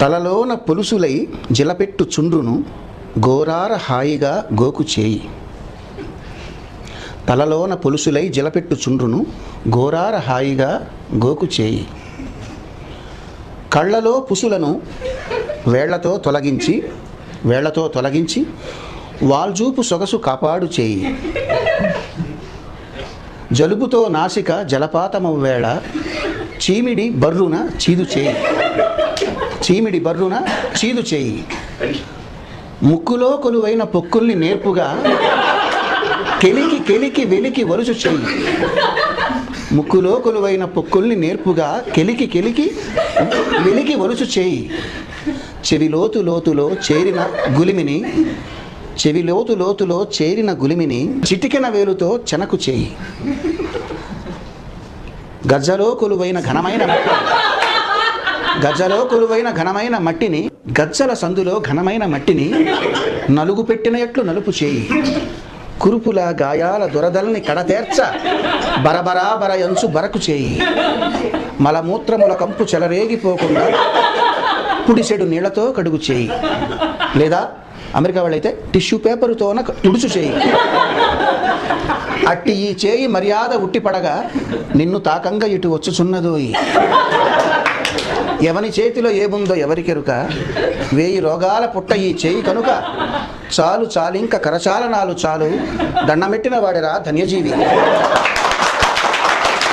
తలలోన పొలుసులై జిలపెట్టు చుండ్రును గోరార హాయిగా గోకు చేయి. తలలోన పొలుసులై జిలపెట్టు చుండ్రును గోరార హాయిగా గోకు చేయి. కళ్ళలో పుసులను వేళ్లతో తొలగించి వాల్జూపు సొగసు కాపాడు చేయి. జలుబుతో నాసిక జలపాతమవ్వేళ చీమిడి బర్రున చీదు చేయి. ముక్కులో కొలువైన పొక్కుల్ని నేర్పుగా కెలికి వెలికి వలుసు చేయి. ముక్కులో కొలువైన పొక్కుల్ని నేర్పుగా కెలికి వెలికి వలుసు చేయి. చెవిలోతులో చేరిన గులిమిని చిటికెన వేలుతో చెనకు చేయి. గజ్జలో కొలువైన ఘనమైన మట్టిని గజ్జల సందులో ఘనమైన మట్టిని నలుగు పెట్టిన ఎట్లు నలుపు చేయి. కురుపుల గాయాల దురదల్ని కడతేర్చ బరబర యంచు బరకు చేయి. మలమూత్రముల కంపు చెలరేగిపోకుండా పుడిసెడు నీళ్లతో కడుగు చేయి. లేదా అమెరికా వాళ్ళైతే టిష్యూ పేపరుతోన తుడుచు చేయి. అట్టి ఈ చేయి మర్యాద ఉట్టిపడగా నిన్ను తాకంగా ఇటు వచ్చుచున్నదోయి. ఎవని చేతిలో ఏముందో ఎవరికెరుక, 1000 రోగాల పుట్ట ఈ చేయి కనుక చాలింక కరచాలనాలు చాలు, దండమెట్టిన వాడిరా ధన్యజీవి.